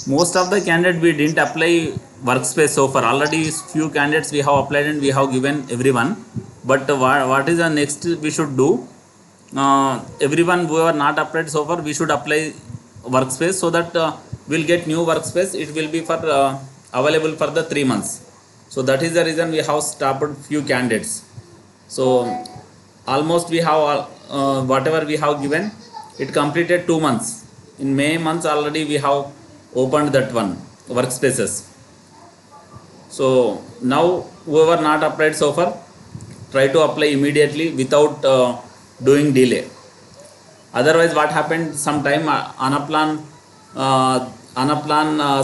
Most of the candidate we didn't apply workspace so far. Already few candidates we have applied and we have given everyone. But what is the next we should do? Everyone who are not applied so far, we should apply workspace so that we'll get new workspace. It will be for available for the 3 months. So that is the reason we have stopped few candidates. So almost we have whatever we have given, it completed 2 months. In May months already we have opened that one workspaces. So now whoever not applied so far, try to apply immediately without doing delay. Otherwise what happened, sometime Anaplan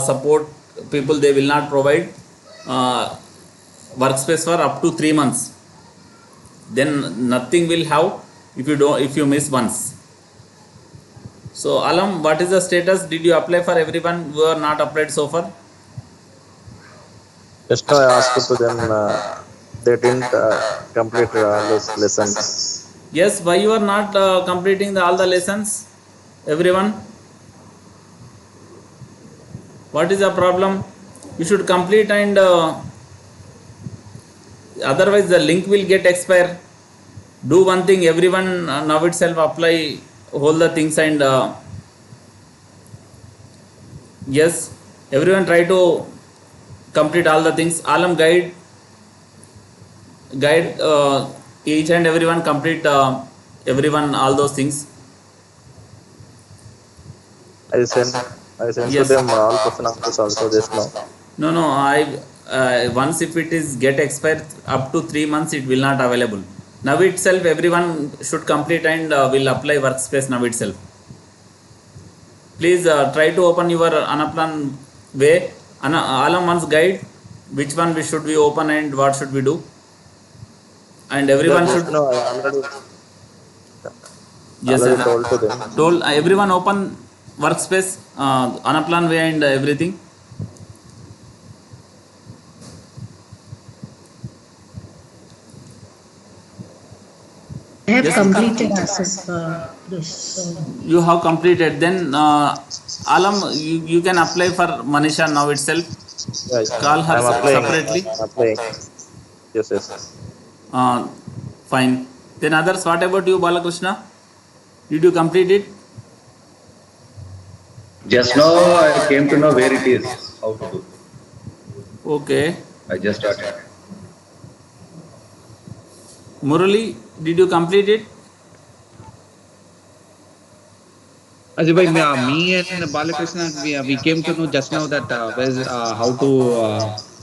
support people, they will not provide uh, workspace for up to 3 months. Then nothing will have if you miss once. So Alam, what is the status? Did you apply for everyone who are not applied so far? Just now I asked to them, they didn't complete all those lessons. Yes, why you are not completing all the lessons, everyone? What is the problem? You should complete, and otherwise the link will get expire. Do one thing, everyone now itself apply all the things, and yes, everyone try to complete all the things. Alam, guide each and everyone complete everyone all those things. I sent to Yes. them all question answers also just now. No, I once if it is get expired up to 3 months, it will not available. Now itself everyone should complete, and will apply workspace now itself. Please try to open your Anaplan way. Alam once guide which one we should we open and what should we do, and everyone Just should. now I Yes, already told to them. told everyone open workspace, Anaplan way and everything. I have Yes. completed as of this. You have completed, then Alam, you can apply for Manisha now itself. Yeah, Call her I'm applying. separately. I'm applying. Yes, yes. uh, Fine. Then others, what about you, Balakrishna? Did you complete it? Just now I came to know where it is, how to do. Okay. I just started. Murali, did you complete it? Ajay bhai, me and Balakrishna, we came to know just now that how to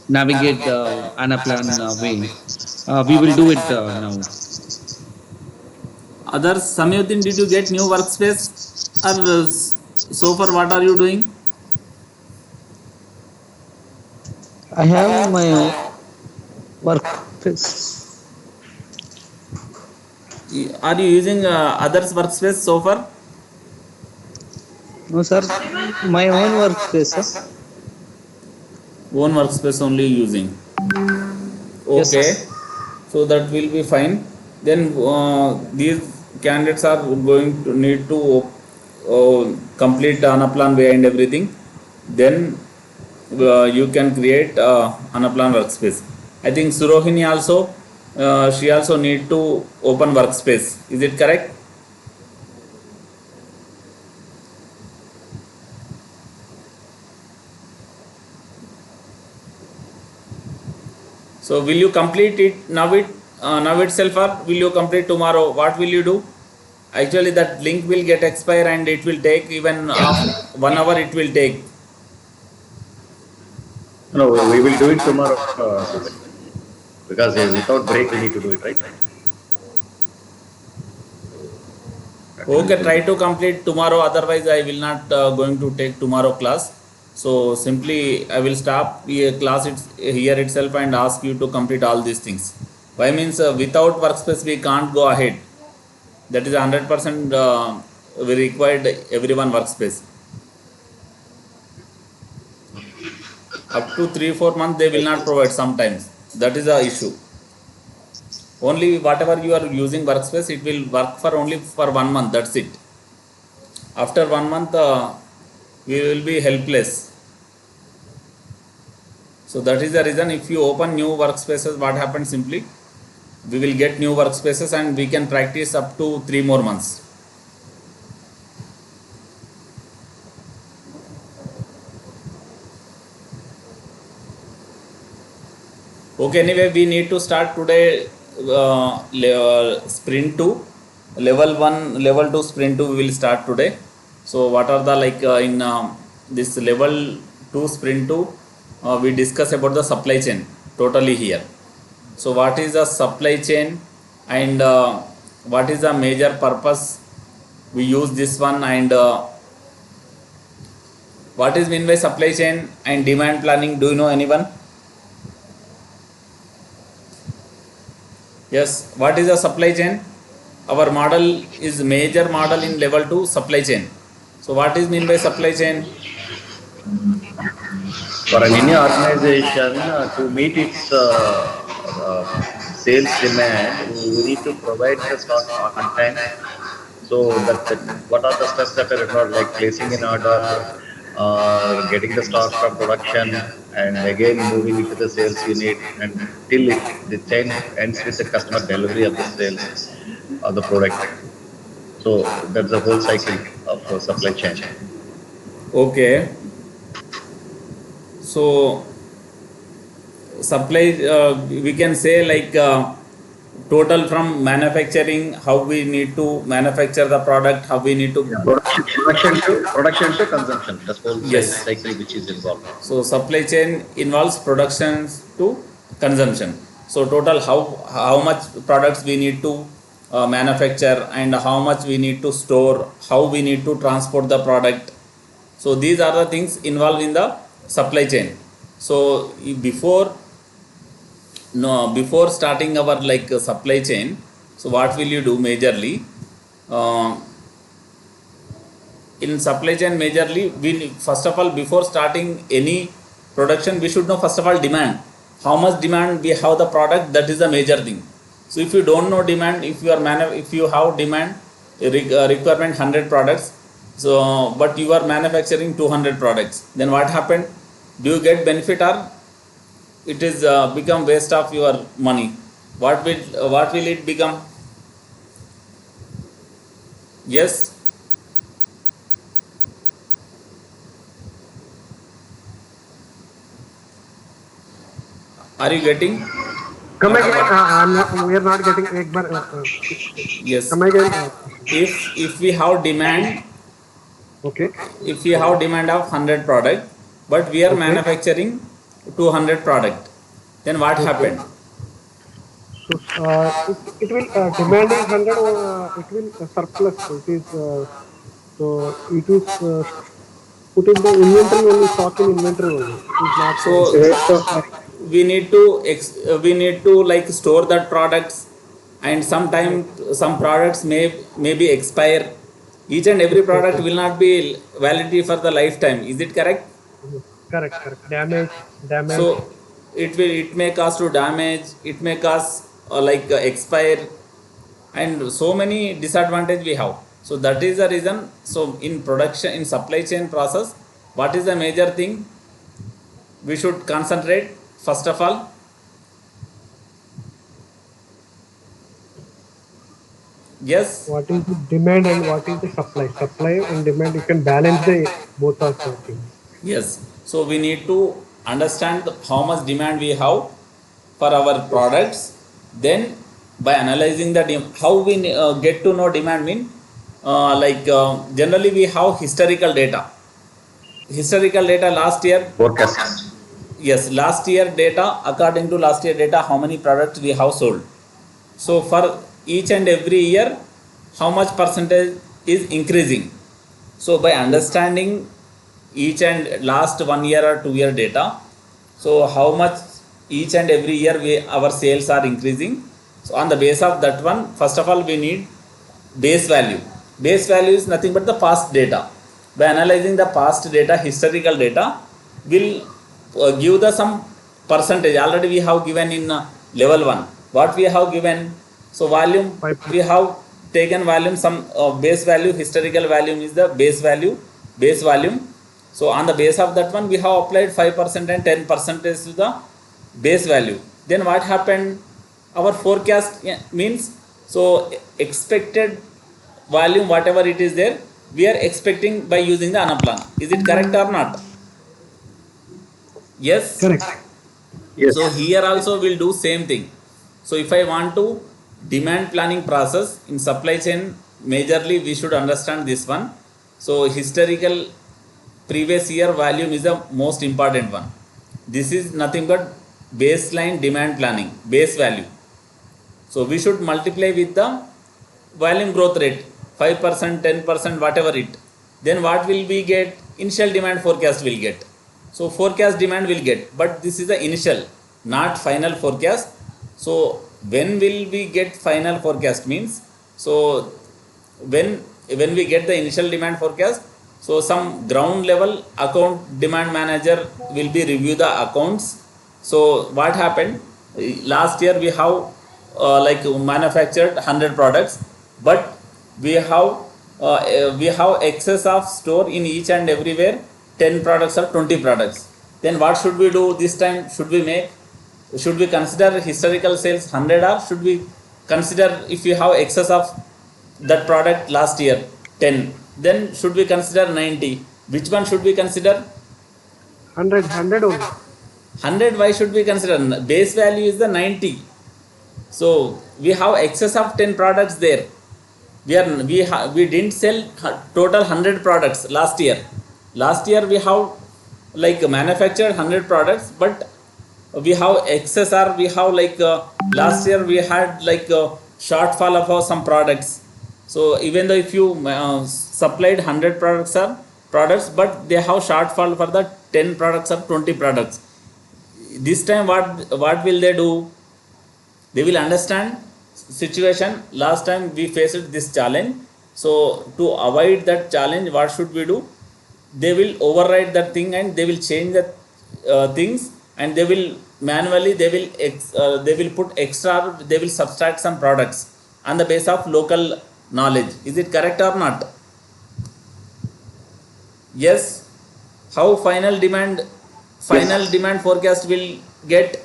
navigate the Anaplan way. We will do it now. Others, Samyuddin, did you get new workspace, or so far what are you doing? I have my workspace. Are you using others workspace so far? No, sir. My own workspace, sir. Own workspace only using. Yes, Okay. sir. So that will be fine. Then these candidates are going to need to complete Anaplan way and everything. Then you can create Anaplan workspace. I think Surohini also, she also need to open workspace. Is it correct? So will you complete it now itself, or will you complete tomorrow? What will you do? Actually that link will get expire, and it will take even 1 hour it will take. No, we will do it tomorrow, because without break we need to do it, right? Okay, try to complete tomorrow, otherwise I will not going to take tomorrow class. So simply I will stop class here itself and ask you to complete all these things. Why means without workspace we can't go ahead. That is 100% we required everyone workspace. Up to 3-4 months they will not provide sometimes. That is the issue. Only whatever you are using workspace, it will work for only for 1 month. That's it. After 1 month we will be helpless. So that is the reason if you open new workspaces, what happens simply, we will get new workspaces and we can practice up to 3 more months. Okay, anyway, we need to start today sprint 2, level 1, level 2 sprint 2 we will start today. So what are the in this level 2 sprint 2, we discuss about the supply chain totally here. So what is the supply chain and what is the major purpose we use this one, and what is mean by supply chain and demand planning? Do you know anyone? Yes, what is the supply chain? Our model is major model in level 2 supply chain. So what is mean by supply chain? For any organization to meet its sales demand, we need to provide the stock on time. So that what are the steps that are required, like placing an order, getting the stock from production, and again moving it to the sales unit, and till the chain ends with the customer delivery of the sales of the product. So that's the whole cycle of supply chain. Okay. So supply, we can say total from manufacturing, how we need to manufacture the product, how we need to. Yeah, production to consumption. That's whole Yes. cycle which is involved. So supply chain involves production to consumption. So total how much products we need to manufacture, and how much we need to store, how we need to transport the product. So these are the things involved in the supply chain. So before starting our supply chain, so what will you do majorly? Uh, in supply chain majorly, we first of all, before starting any production, we should know first of all demand, how much demand we have the product. That is the major thing. So if you don't know demand, if you have demand requirement 100 products, so but you are manufacturing 200 products, then what happened? Do you get benefit, or it is become waste of your money? What will it become? Yes. Are you getting? Come again. I'm not. We are not getting. एक बार, Yes. come again. If we have demand, Okay. if we have demand of 100 product, but we are Okay. manufacturing 200 product, then what Okay. happened? So it will demand is 100. It will surplus. It is so it is put in the inventory only. Stock in inventory only. It is not So waste of money. we need to store that products, and Right. sometimes some products may be expire. Each and every product Exactly. will not be validity for the lifetime. Is it correct? Yes. Correct. Correct. Damage. So it may cause to damage, it may cause expire, and so many disadvantage we have. So that is the reason. So in production, in supply chain process, what is the major thing we should concentrate? First of all, yes. What is the demand and what is the supply? Supply and demand. You can balance the both of the things. Yes. So we need to understand how much demand we have for our Yes. products. Then by analyzing the how we get to know demand mean, generally we have historical data. Historical data last year. Forecast. Yes, last year data, according to last year data, how many products we have sold. So for each and every year, how much percentage is increasing. So by Yes. understanding each and last 1 year or 2 year data, so how much each and every year our sales are increasing. So on the base of that one, first of all, we need base value. Base value is nothing but the past data. By analyzing the past data, historical data, will give the some percentage. Already we have given in level 1 what we have given. So volume, 5%. we have taken volume, some base value, historical volume is the base value, base volume. So on the base of that one, we have applied 5% and 10% to the base value. Then what happened? Our forecast means, so expected volume, whatever it is there, we are expecting by using the Anaplan. Is it correct or not? Yes. Correct. So Yes. here also we'll do same thing. So if I want to demand planning process in supply chain, majorly we should understand this one. So historical previous year volume is the most important one. This is nothing but baseline demand planning, base value. So we should multiply with the volume growth rate, 5%, 10%, whatever it. Then what will we get? Initial demand forecast will get. So forecast demand will get, but this is the initial, not final forecast. So when will we get final forecast means, so when we get the initial demand forecast, so some ground level account demand manager will be review the accounts. So what happened last year, we have like manufactured 100 products, but we have excess of store in each and everywhere, 10 products or 20 products. Then what should we do this time? Should we consider historical sales 100, or should we consider, if we have excess of that product last year 10, then should we consider 90? Which one should we consider? 100 only. 100. Why should we consider? Base value is the 90. So we have excess of 10 products there. We didn't sell total 100 products last year. Last year we have like manufactured 100 products, but we have excess, or we have like last year we had like shortfall of some products. So even though if you supplied 100 products, but they have shortfall for the 10 products or 20 products. This time what will they do? They will understand situation. Last time we faced this challenge, so to avoid that challenge, what should we do? They will override that thing and they will change the things, and they will manually they will put extra, they will subtract some products on the base of local knowledge. Is it correct or not? Yes. How final demand forecast will get?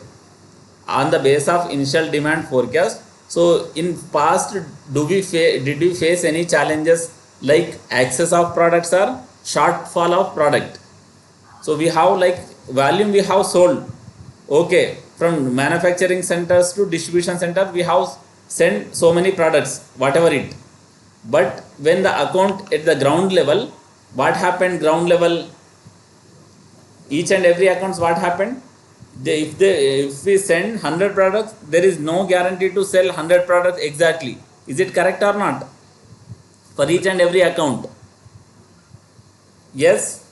On the base of initial demand forecast. So in past, did we face any challenges like excess of products or shortfall of product? So we have like volume we have sold, okay, from manufacturing centers to distribution center, we have sent so many products, whatever it. But when the account at the ground level, what happened? Ground level, each and every accounts, what happened? If we send 100 products, there is no guarantee to sell 100 products exactly. Is it correct or not? For each and every account. Yes.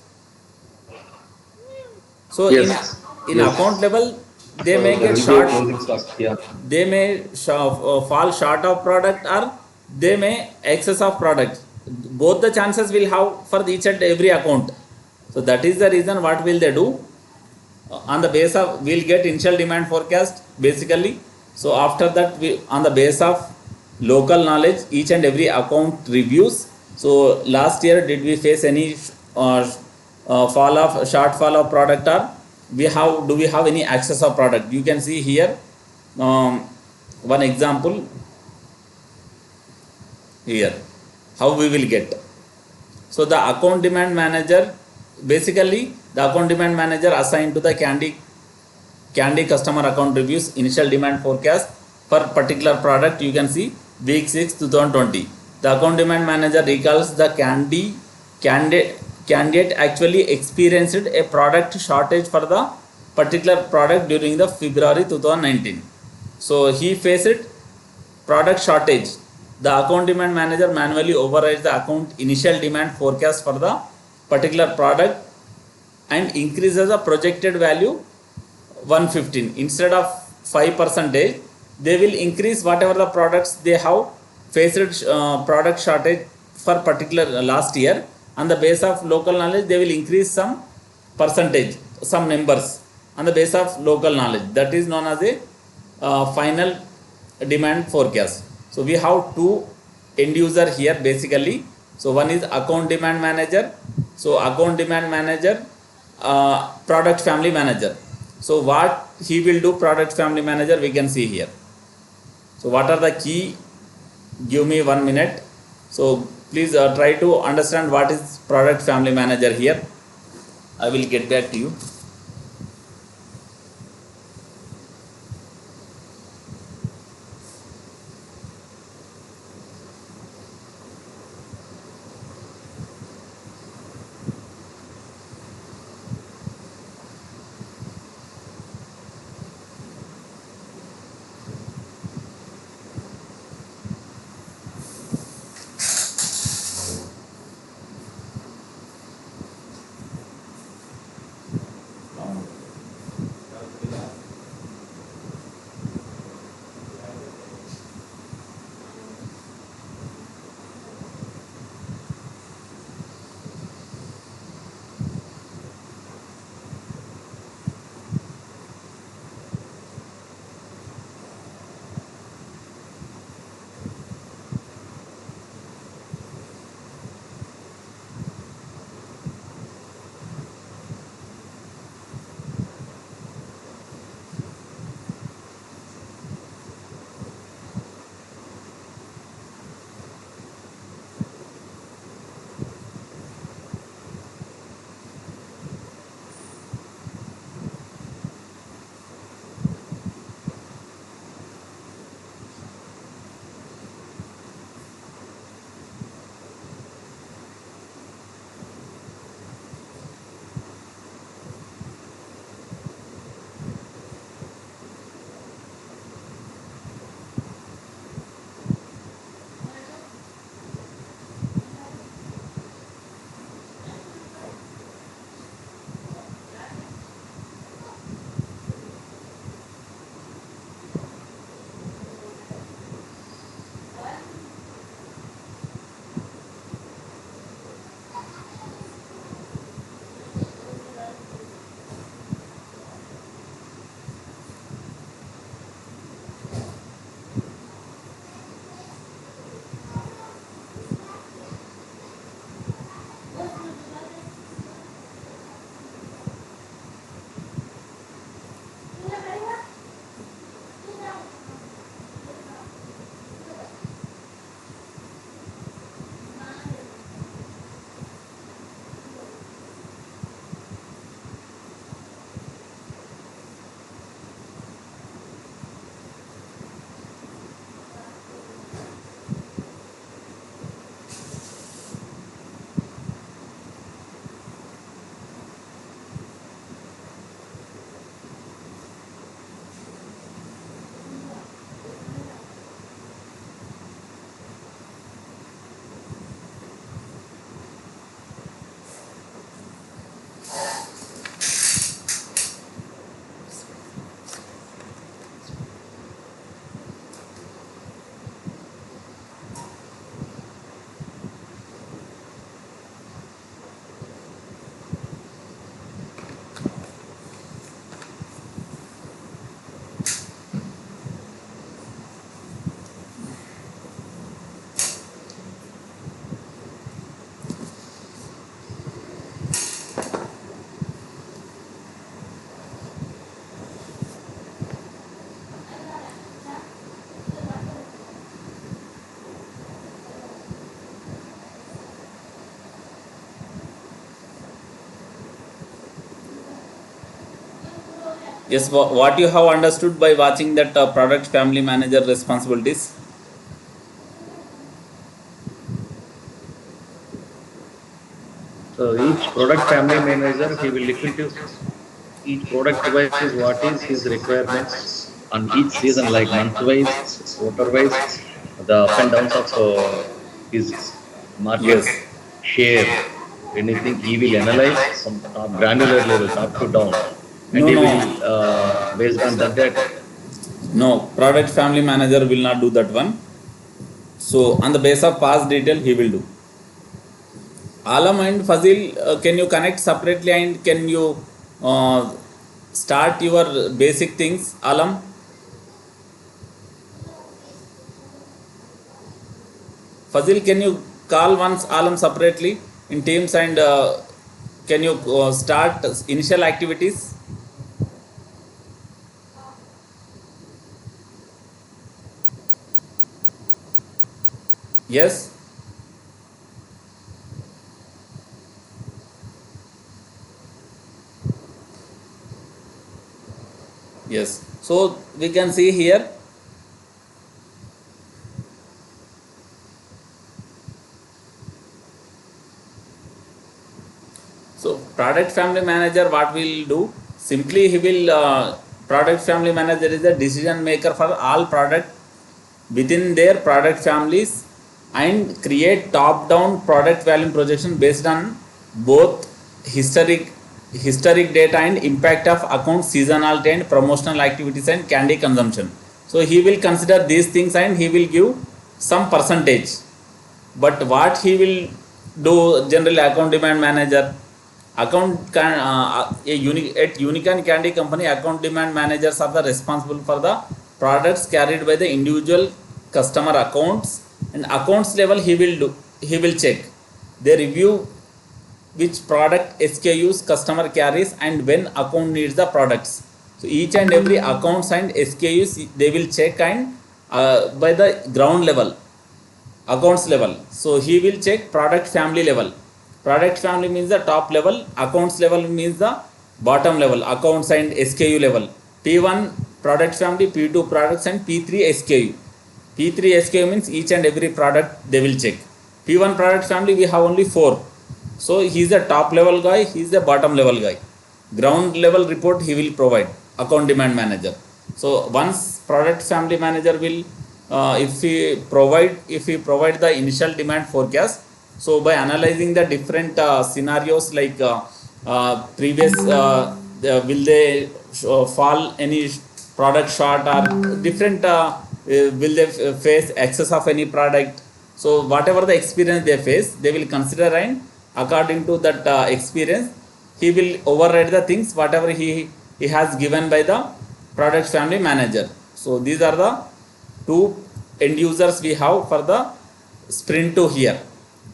So Yes. in account level, they may There get will be a short, closing stock. Yeah. they may fall short of product, or they may excess of product. Both the chances will have for each and every account. So that is the reason what will they do? On the base of, we'll get initial demand forecast basically. So after that, we on the base of local knowledge, each and every account reviews. So last year, did we face any shortfall of product, or do we have any excess of product? You can see here one example here, how we will get. So the account demand manager, basically the account demand manager assigned to the Candy customer account reviews initial demand forecast for particular product. You can see week 6 2020. The account demand manager recalls the candidate actually experienced a product shortage for the particular product during the February 2019. So he faced product shortage. The account demand manager manually overrides the account initial demand forecast for the particular product and increases the projected value 115. Instead of 5%, they will increase whatever the products they have faced product shortage for particular last year. On the base of local knowledge, they will increase some percentage, some numbers on the base of local knowledge. That is known as a final demand forecast. So we have two end user here basically. So one is account demand manager, So account demand manager, product family manager. So what he will do, product family manager, we can see here. So what are the key? Give me 1 minute. So please try to understand what is product family manager here. I will get back to you. Yes, what you have understood by watching that product family manager responsibilities? So each product family manager, he will look into each product wise what is his requirements on each season, like month wise, quarter wise, the up and downs of his market Yes. share, anything he will analyze from top granular level, top to down, and No, he no, will based on that. no. Product family manager will not do that one. So on the base of past detail, he will do. Alam and Fazil, can you connect separately and can you uh, start your basic things, Alam? Fazil, can you call once Alam separately in Teams and can you start initial activities? Yes. Yes. So we can see here. So product family manager, what will do? Simply he will product family manager is the decision maker for all product within their product families and create top down product value projection based on both historic historic data and impact of account seasonality and promotional activities and candy consumption. So he will consider these things and he will give some percentage. But what he will do, generally account demand manager, at unique and candy company, account demand managers are the responsible for the products carried by the individual customer accounts, and accounts level he will check, they review which product SKUs customer carries and when account needs the products. So each and every accounts and SKUs they will check, and by the ground level, accounts level, so he will check product family level. Product family means the top level, accounts level means the bottom level, accounts and SKU level. P1 product family, P2 products, and P3 SKU. P3 SKU means each and every product they will check. P1 product family we have only 4, so he is the top level guy, he is the bottom level guy. Ground level report he will provide, account demand manager. So once product family manager will if he provide the initial demand forecast, so by analyzing the different scenarios like previous will they fall any product short or different will they face excess of any product. So whatever the experience they face, they will consider, and according to that experience he will override the things whatever he has given by the product family manager. So these are the two end users we have for the sprint 2 here,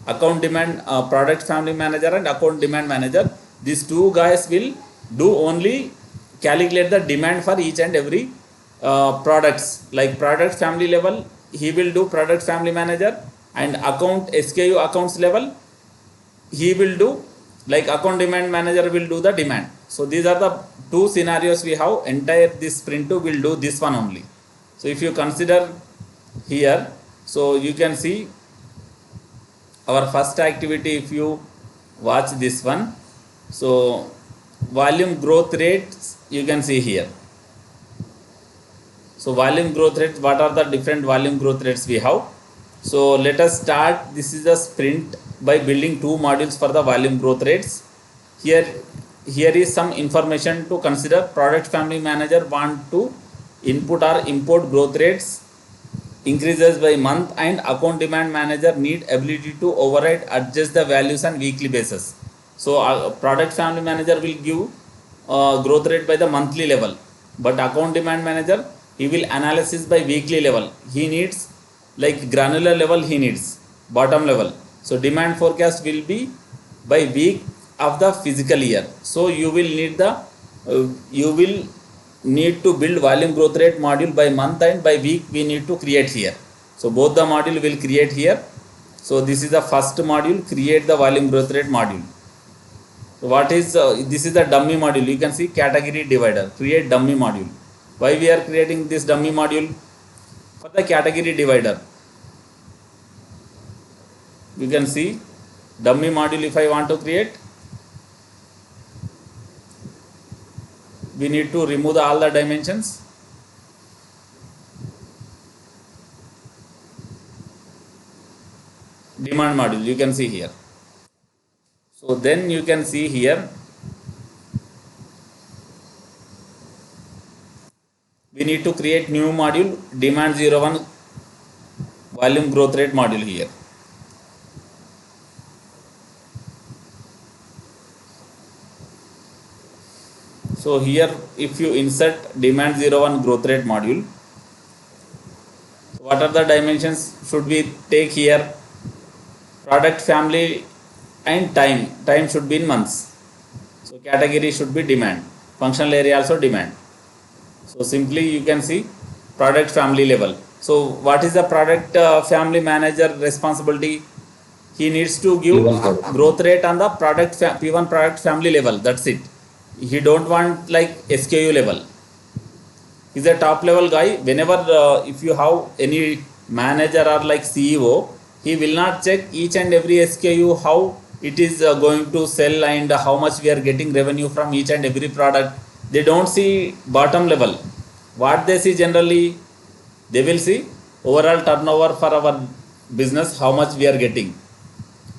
account demand product family manager and account demand manager. These two guys will do only calculate the demand for each and every products. Like product family level he will do product family manager, and account SKU accounts level he will do, like account demand manager will do the demand. So these are the two scenarios we have, entire this sprint 2 will do this one only. So if you consider here, so you can see our first activity, if you watch this one, so volume growth rates you can see here. So volume growth rates, what are the different volume growth rates we have? So let us start, this is a sprint, by building two modules for the volume growth rates. Here is some information to consider. Product family manager want to input or import growth rates increases by month, and account demand manager need ability to override adjust the values on weekly basis. So product family manager will give growth rate by the monthly level, but account demand manager he will analysis by weekly level. He needs like granular level, he needs bottom level. So demand forecast will be by week of the physical year. So you will need the you will need to build volume growth rate module by month, and by week we need to create here. So both the module will create here. So this is the first module, create the volume growth rate module. So what is this is the dummy module, you can see category divider, create dummy module. Why we are creating this dummy module? For the category divider, you can see dummy module. If I want to create, we need to remove all the dimensions. Demand module you can see here. So then you can see here we need to create new module, demand 01 volume growth rate module here. So here if you insert demand 01 growth rate module, what are the dimensions should we take here? Product family and time should be in months. category should be demand, functional area also demand. So simply you can see product family level. So what is the product family manager responsibility? He needs to give P1 product. growth rate on the P1 product family level. That's it. He don't want like SKU level. He's a top level guy. Whenever if you have any manager or like CEO, he will not check each and every SKU how it is going to sell and how much we are getting revenue from each and every product. They don't see bottom level. What they see generally, they will see overall turnover for our business, how much we are getting.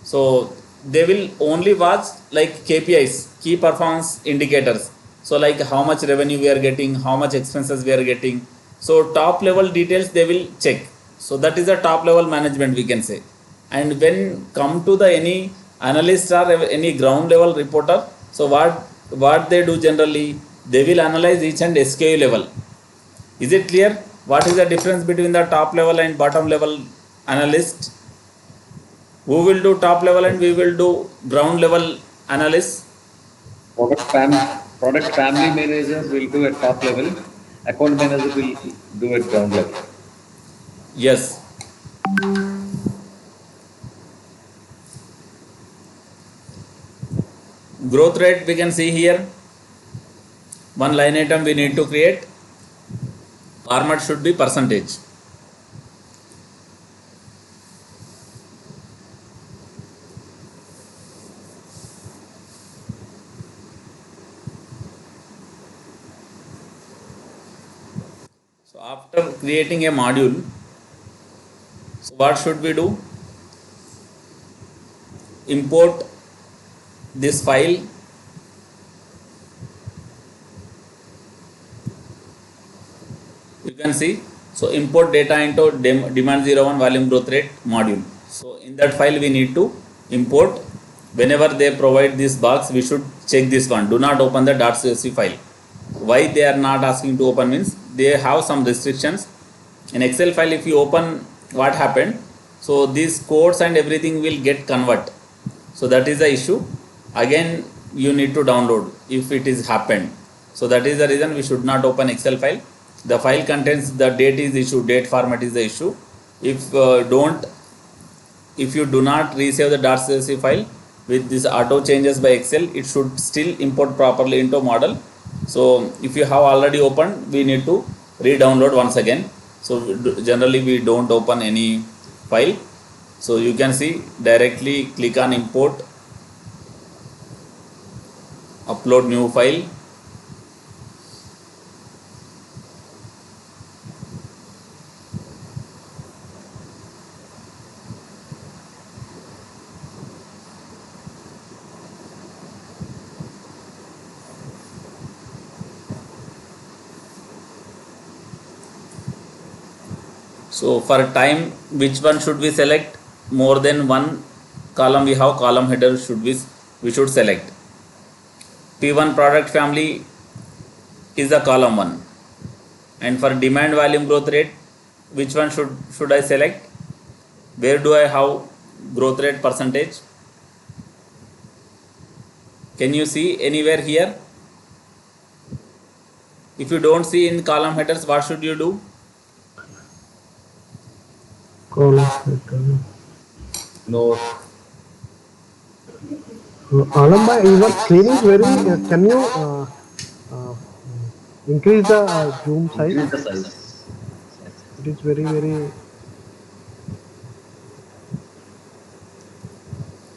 So they will only watch like KPIs, key performance indicators. So like how much revenue we are getting, how much expenses we are getting. So top level details they will check. So that is the top level management, we can say. And when come to the any analyst or any ground level reporter, so what they do generally, they will analyze each and SKU level. Is it clear what is the difference between the top level and bottom level analyst? Who will do top level and we will do ground level analysis? Product family manager will do at top level. Account manager will do at ground level. Yes. Growth rate we can see here. One line item we need to create. Format should be percentage. So after creating a module, so what should we do? Import this file. You can see. So import data into demand 01 volume growth rate module. So in that file we need to import. Whenever they provide this box, we should check this one. Do not open the .csv file. Why they are not asking to open means they have some restrictions. In Excel file, if you open, what happened? So these codes and everything will get convert. So that is the issue. Again, you need to download if it is happened. So that is the reason we should not open Excel file. The file contains the date is issue, date format is the issue. If you do not resave the .csv file with this auto changes by Excel, it should still import properly into model. So if you have already opened, we need to re-download once again. So generally we don't open any file. So you can see directly click on import, upload new file. So for time, which one should we select? More than one column we have, column header we should select. P1 product family is the column 1. And for demand volume growth rate, which one should I select? Where do I have growth rate percentage? Can you see anywhere here? If you don't see in column headers, what should you do? Column header. No. Alamba, your screen is very. Can you increase the zoom size? Increase the size. It is very, very.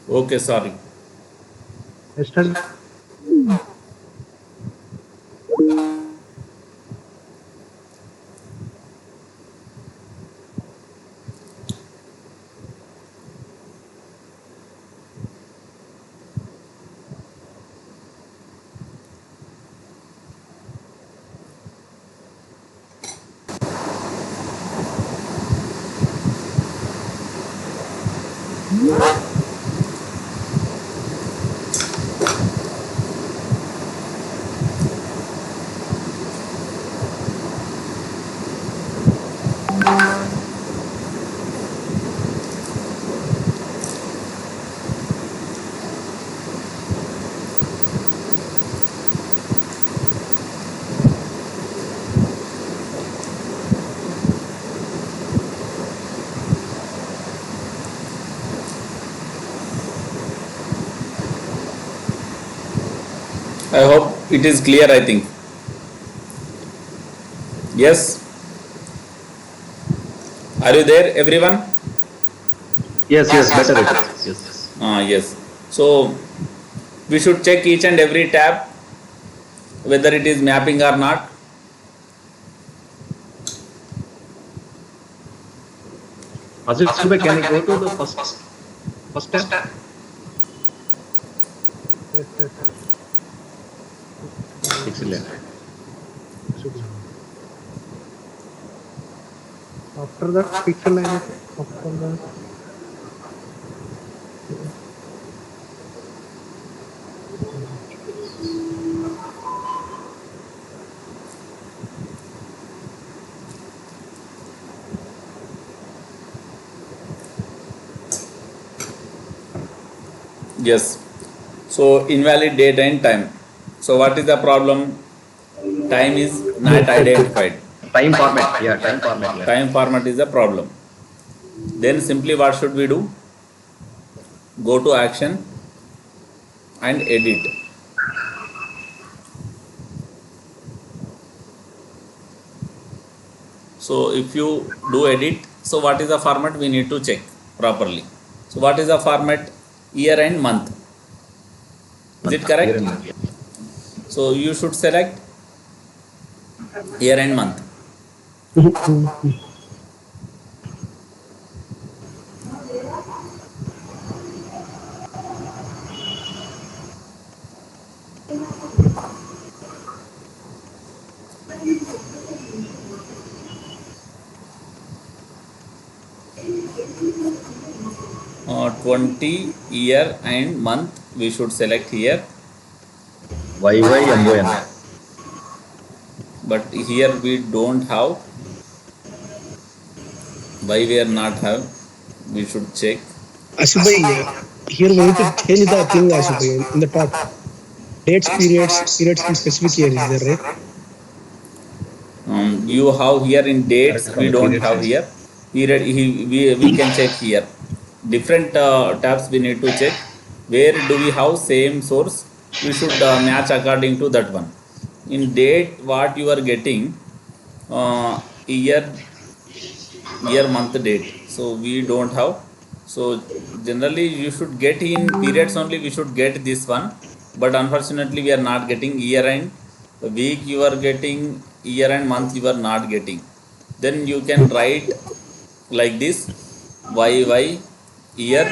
Okay, sorry. Yesterday, I hope it is clear, I think. Yes, are you there everyone? Yes, yes, better it is. Yes. Yes. So we should check each and every tab whether it is mapping or not. Azubhai, can you go to the first tab? Yes, yes. Excellent. After that, pixelization. After that, Yes. So invalid date and time. So what is the problem? Time is yes, not yes, yes. identified. Time format. Yeah, time format. Yeah. Time format is the problem. Then simply what should we do? Go to action and edit. So if you do edit, so what is the format we need to check properly. So what is the format? Year and month. Is it Year correct? and month. Yeah. So you should select year and month. Mhm. 20 year and month we should select here, YYMON. but here we don't have. Why we are not have? We should check. Ashubhai, here we need to change the thing, Ashubhai, in the top. Dates, periods in specific year is there, right? You have here in Correct dates, from we the don't period have sense. here. Period, we can check here. Different tabs we need to check. Where do we have same source? We should match according to that one. In date, what you are getting, year, month, date. So we don't have. So generally you should get in periods only. We should get this one, but unfortunately we are not getting year and week. You are getting year and month. You are not getting. Then you can write like this: YY year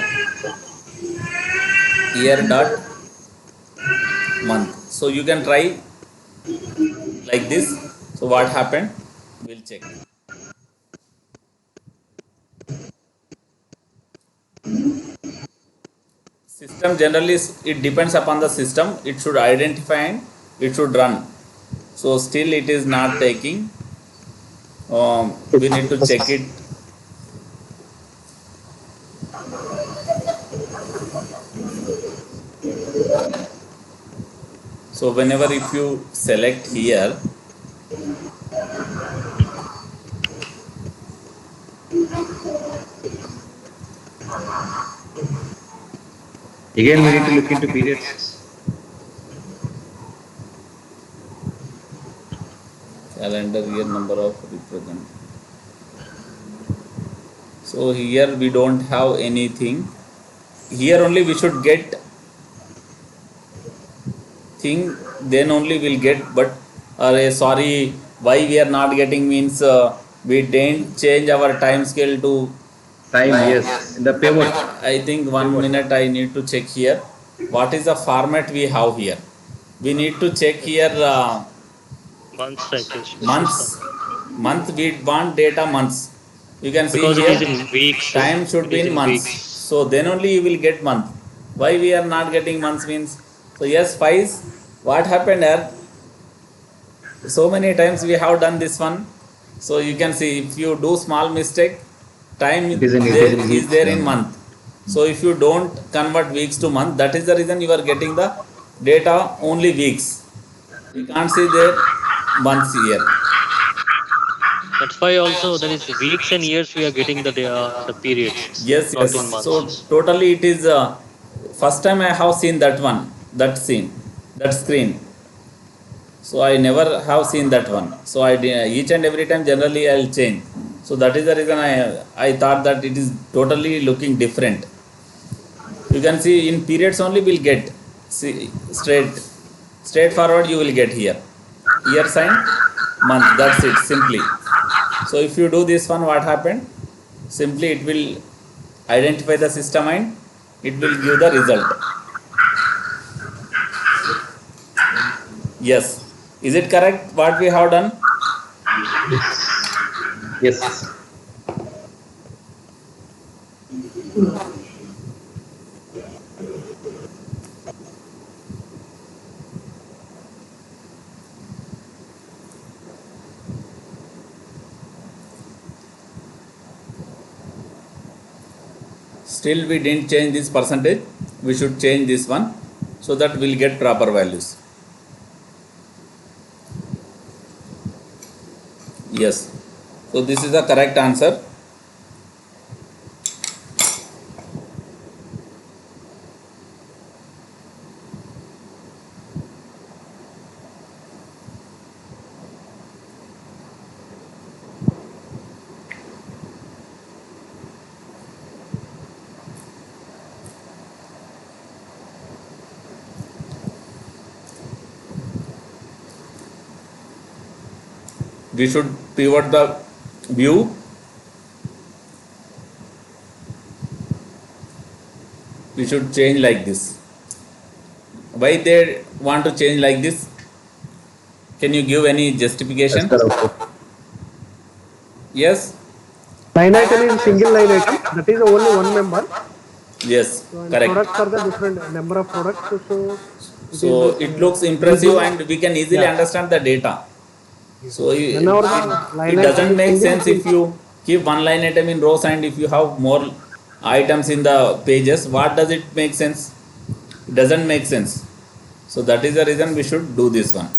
dot month. So you can try like this. So what happened? We'll check. System generally it depends upon the system. It should identify and it should run. So still it is not taking. We need to check it. So whenever if you select here, Again, we need to look into periods. calendar year number of represent. So here we don't have anything. Here only we should get thing, then only we'll get. But sorry, why we are not getting means we didn't change our time scale to. Time, yes. In the pivot. I think 1 minute I need to check here. What is the format we have here? We need to check here months actually months. system Month we want data months. You can see because it here is in weeks. time should It be is in in months. weeks. So then only you will get month. Why we are not getting months means. So yes, Faiz, what happened here? So many times we have done this one. So you can see if you do small mistake, time It is there in is weeks. there in Yeah. month. So if you don't convert weeks to month, that is the reason you are getting the data only weeks. We can't see their months here. That's why also there is weeks and years we are getting the periods, Yes, not yes. in So months. totally it is first time I have seen that one, that scene, that screen. So I never have seen that one. So each and every time generally I'll change. So that is the reason I thought that it is totally looking different. You can see in periods only we'll get, see, straightforward you will get here, year sign, month, that's it simply. So if you do this one, what happened, simply it will identify the system and it will give the result. Yes, is it correct what we have done? Yes. Still we didn't change this percentage, we should change this one so that we'll get proper values. Yes, so this is the correct answer. We should pivot the view. We should change like this. Why they want to change like this? Can you give any Yes, justification? sir. Okay. Yes. Line item is a single line item. That is only one member. Yes, So, and correct. products are the different number of products. So, it So is it looks impressive using, and we can easily yeah. understand the data. Yes. So Whenever the line it item doesn't is make single, it sense if will, you keep one line item in rows and if you have more items in the pages. What does it make sense? It doesn't make sense. So that is the reason we should do this one.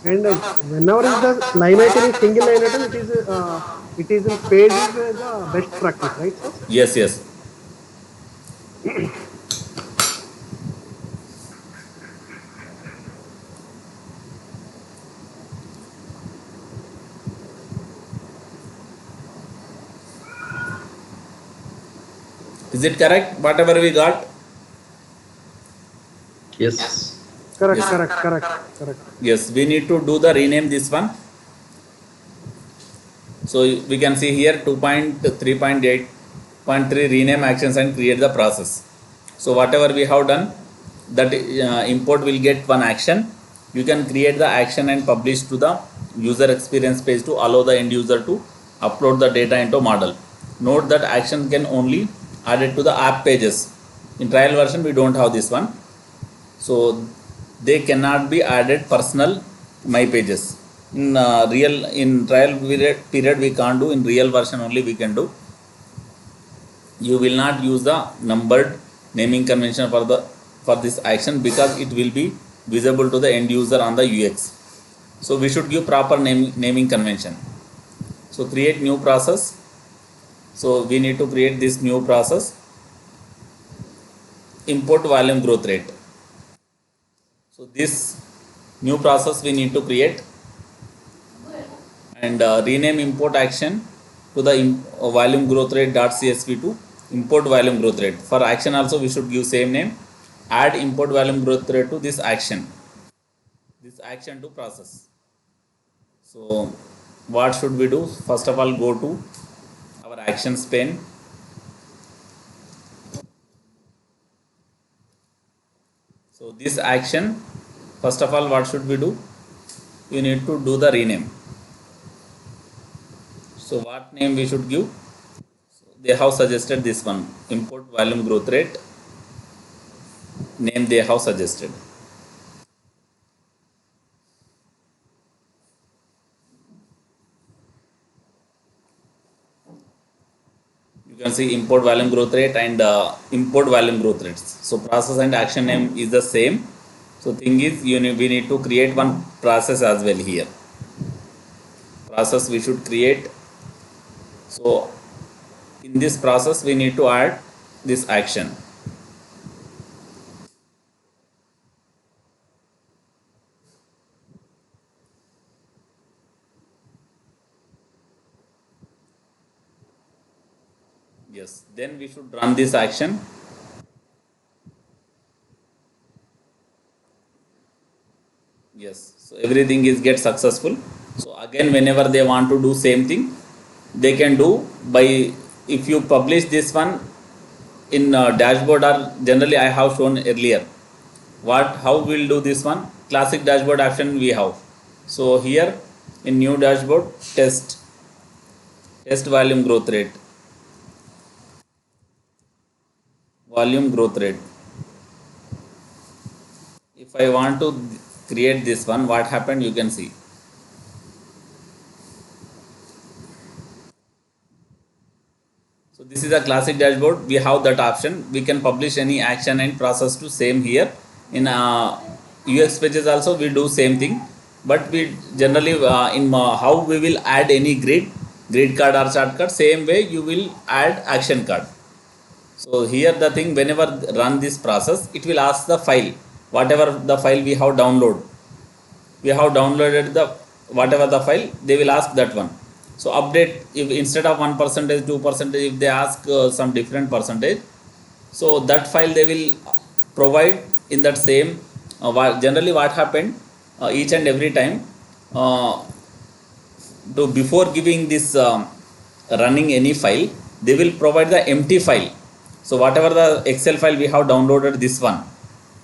and whenever is the line item is single line item, it is in page is the best practice, right, sir? Yes, yes. Is it correct? Whatever we got? Yes. Correct, Yes. correct, correct, correct. Yes, we need to do the rename this one. So we can see here 2.3.8.3 rename actions and create the process. So whatever we have done, that import will get one action. You can create the action and publish to the user experience page to allow the end user to upload the data into model. Note that action can only add it to the app pages. In trial version we don't have this one. So they cannot be added personal my pages. In in trial period we can't do, in real version only we can do. You will not use the numbered naming convention for this action because it will be visible to the end user on the UX. So we should give proper naming convention. So create new process. So we need to create this new process, import volume growth rate. So this new process we need to create and rename import action to the volume growth rate dot csv to import volume growth rate. For action also we should give same name. Add import volume growth rate to this action to process. So what should we do? First of all, go to our actions pane. So this action, first of all, what should we do? You need to do the rename. So what name we should give? So they have suggested this one, import volume growth rate. Name they have suggested. You can see import volume growth rate and import volume growth rates. So process and action name is the same. So thing is, we need to create one process as well here. Process we should create. So in this process we need to add this action. Yes, then we should run this action. Yes, so everything is get successful. So again, whenever they want to do same thing, they can do by, if you publish this one in dashboard, or generally I have shown earlier what how we'll do this one. Classic dashboard action we have. So here in new dashboard, test volume growth rate. If I want to create this one, what happened you can see. So this is a classic dashboard. We have that option. We can publish any action and process to same here. In UX pages also we do same thing. But we generally in how we will add any grid card or shortcut, same way you will add action card. So here the thing, whenever run this process, it will ask the file, whatever the file we have downloaded the whatever the file, they will ask that one. So update, if instead of 1%, 2%, if they ask some different percentage, so that file they will provide in that same. Generally what happened, each and every time, uh, to before giving this running any file, they will provide the empty file. So whatever the excel file we have downloaded this one,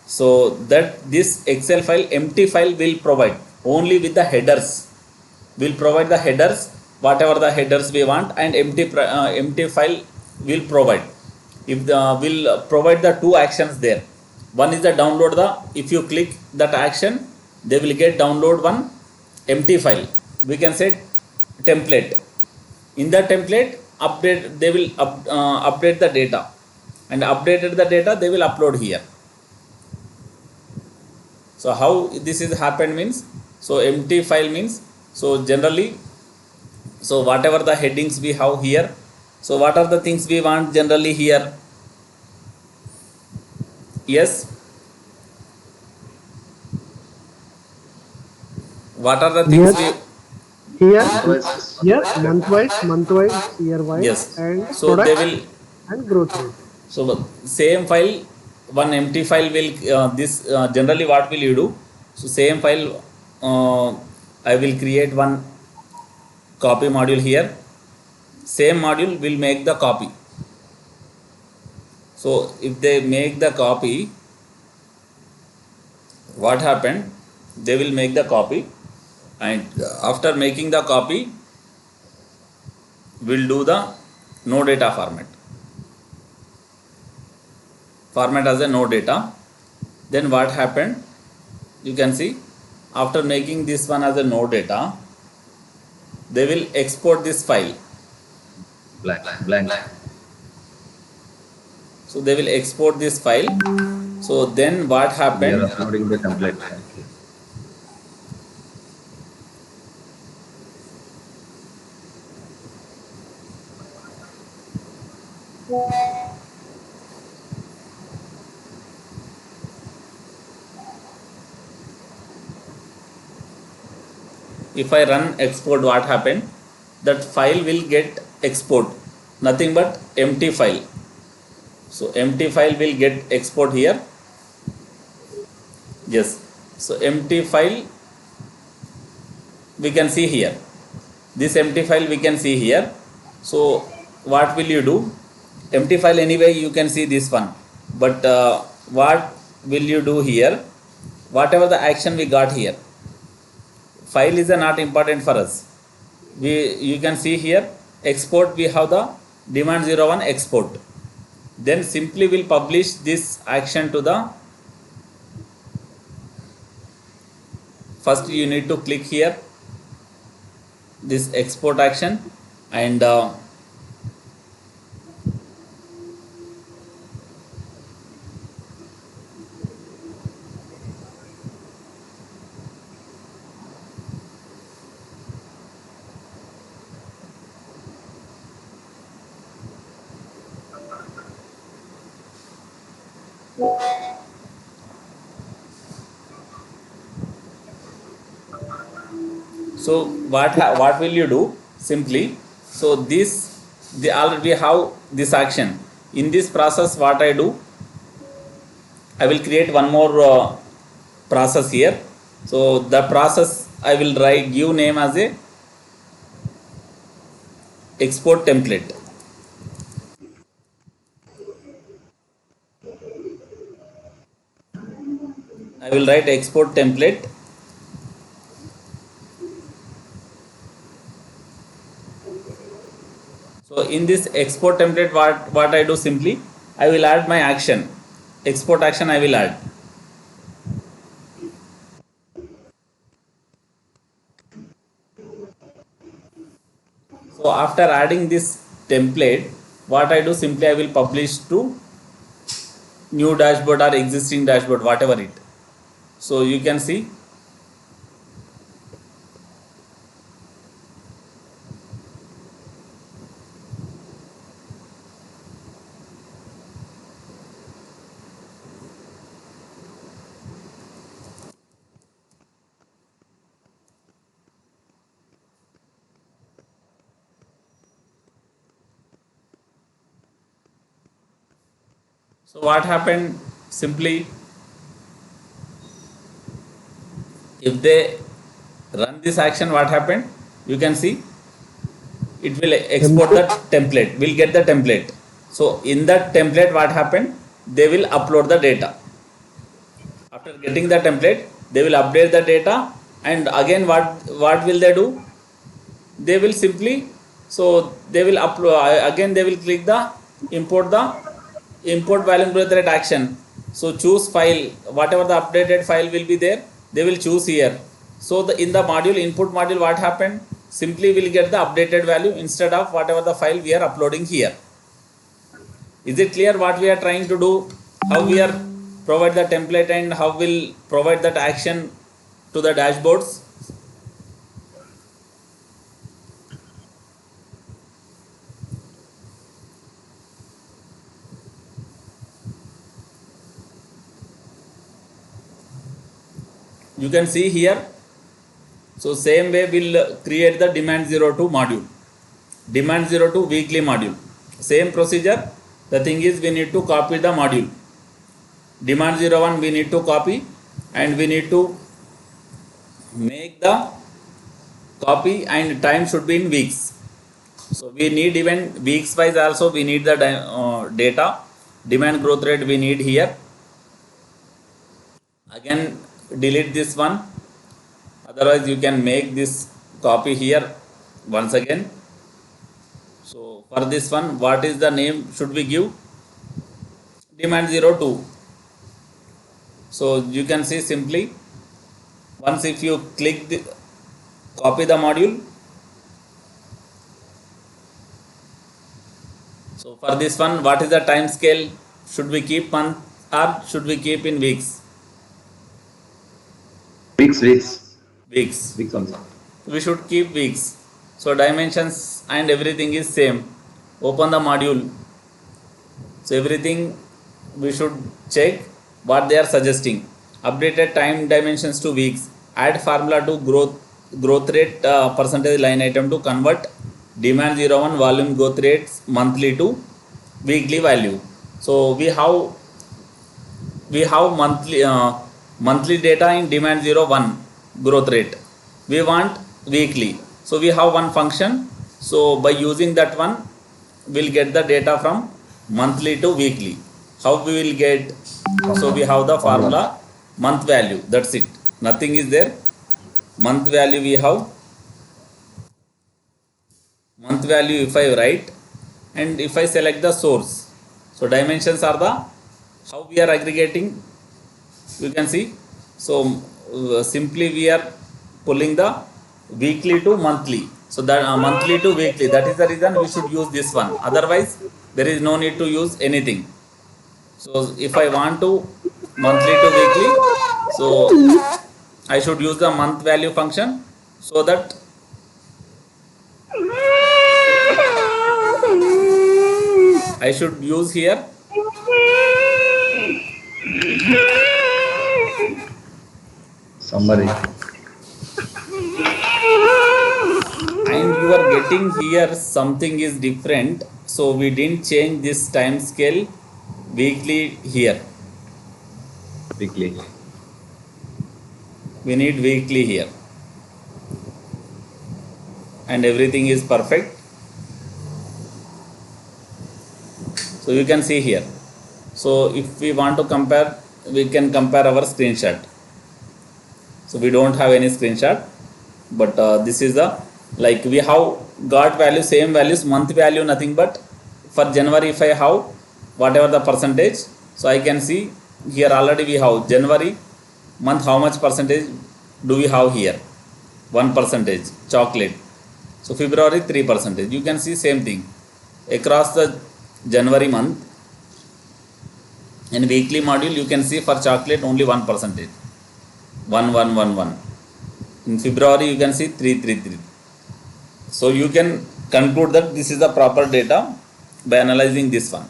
so that this excel file empty file will provide only with the headers. Will provide the headers, whatever the headers we want, and empty file will provide. If the will provide the two actions there. One is the download the, if you click that action, they will get download one empty file, we can say template. In the template, update, they will update the data, and updated the data they will upload here. So how this is happened means, so empty file means, so generally, so whatever the headings we have here, so what are the things we want generally here. Yes, what are the things Here, we. here, Month-wise, here, month-wise, month-wise, year-wise, Yes, and so they product will, and growth rate. so same file, one empty file will this generally what will you do, so same file, uh, I will create one copy module here. Same module will make the copy. So if they make the copy, what happened, they will make the copy, and after making the copy, will do the no data format as a no data. Then what happened, you can see, after making this one as a no data, they will export this file. blank. So they will export this file. So then what We are happened, uploading the template. Okay. if I run export, what happened, that file will get export, nothing but empty file. So empty file will get export here. Yes, so empty file we can see here, this empty file we can see here. So what will you do, empty file anyway you can see this one, but what will you do here, whatever the action we got here, file is not important for us. We, you can see here, export, we have the demand 01 export. Then simply will publish this action to the, first you need to click here this export action, and so what will you do simply, so this they already have this action. In this process, what I do, I will create one more process here. So the process I will write, give name as a export template. I will write export template. So in this export template, what I do, simply I will add my action, export action I will add. So after adding this template, what I do, simply I will publish to new dashboard or existing dashboard, whatever it. So you can see. So what happened, simply if they run this action, what happened, you can see it will export the Template. template, will get the template. So in that template, what happened, they will upload the data. After getting the template, they will update the data, and again what will they do, they will simply, so they will upload again, they will click the import volume growth rate action. So choose file, whatever the updated file will be there, they will choose here. So the in the module input module, what happened, simply will get the updated value instead of whatever the file we are uploading here. Is it clear what we are trying to do, how we are provide the template and how will provide that action to the dashboards? You can see here. So same way we'll create the demand 02 module, demand 02 weekly module, same procedure. The thing is, we need to copy the module demand 01, we need to copy, and we need to make the copy, and time should be in weeks. So we need even weeks wise also, we need the data, demand growth rate we need here. Again, delete this one, otherwise you can make this copy here once again. So for this one, what is the name should we give, demand 02. So you can see, simply once if you click the copy the module. So for this one, what is the time scale, should we keep month or should we keep in weeks? Weeks. Weeks. Weeks only. We should keep weeks. So dimensions and everything is same. Open the module. So everything we should check what they are suggesting. Updated time dimensions to weeks. Add formula to growth rate percentage line item to convert demand 01 volume growth rates monthly to weekly value. So we have monthly data in demand 01 growth rate, we want weekly. So we have one function, so by using that one, we'll get the data from monthly to weekly. How we will get? So we have the formula month value, that's it, nothing is there. Month value we have, month value if I write, and if I select the source, so dimensions are the, how we are aggregating, you can see. So simply we are pulling the weekly to monthly, so that monthly to weekly, that is the reason we should use this one, otherwise there is no need to use anything. So if I want to monthly to weekly, so I should use the month value function, so that I should use here Summary. and you are getting writing here something is different, so we didn't change this time scale weekly here. Weekly. We need weekly here, and everything is perfect. So you can see here. So if we want to compare, we can compare our screenshot. So we don't have any screenshot, but this is the, like, we have got value, same values, month value nothing, but for January if I have whatever the percentage, so I can see here already we have January month, how much percentage do we have here? 1% chocolate. So February 3%. You can see same thing across the January month. In weekly module you can see for chocolate only 1%, 1111. In February you can see 333. So you can conclude that this is the proper data by analyzing this one.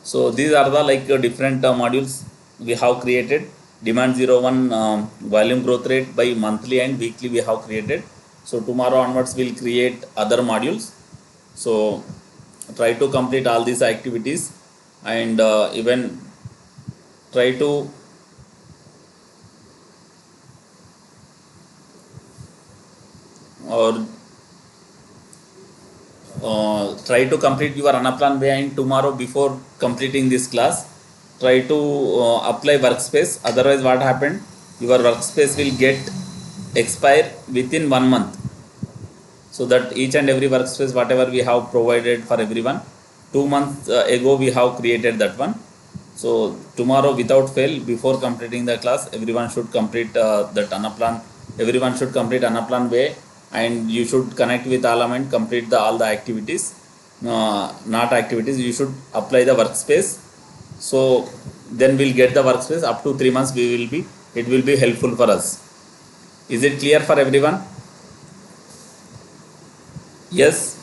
So these are the different modules we have created. Demand 01 volume growth rate by monthly and weekly we have created. So tomorrow onwards we'll create other modules. So try to complete all these activities, and even try to or try to complete your Anaplan way, and tomorrow before completing this class try to apply workspace. Otherwise what happened, your workspace will get expire within 1 month. So that each and every workspace whatever we have provided for everyone 2 months ago we have created that one. So tomorrow without fail, before completing the class, everyone should complete that Anaplan. Everyone should complete Anaplan way, and you should connect with Alam and complete all the activities. Not activities, you should apply the workspace. So then we'll get the workspace up to 3 months. It will be helpful for us. Is it clear for everyone? Yes.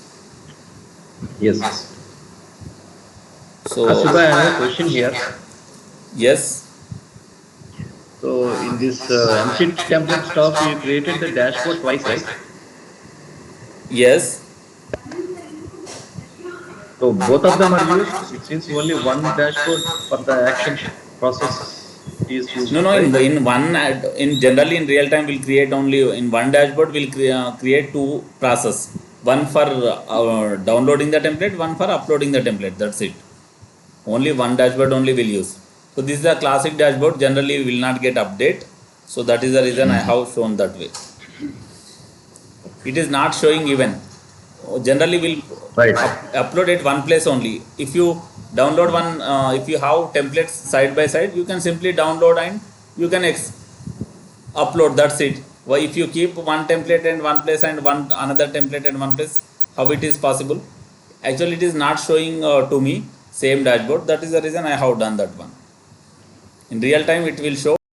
Yes. So Asiba, I have a question here. yes. So in this MC template stuff, you created the dashboard twice, right? Yes. So both of them are used. It seems only one dashboard for the action process is used, No, right? in one in generally in real time we'll create only in one dashboard. We'll create two process. One for downloading the template, one for uploading the template. That's it. Only one dashboard only will use. So this is a classic dashboard. Generally will not get update. So that is the reason I have shown that way. It is not showing even. Generally we'll Right. upload at one place only. If you download one, if you have templates side by side, you can simply download and you can upload. That's it. Why if you keep one template in one place and one another template in one place, how it is possible? Actually it is not showing to me same dashboard. That is the reason I have done that one. In real time it will show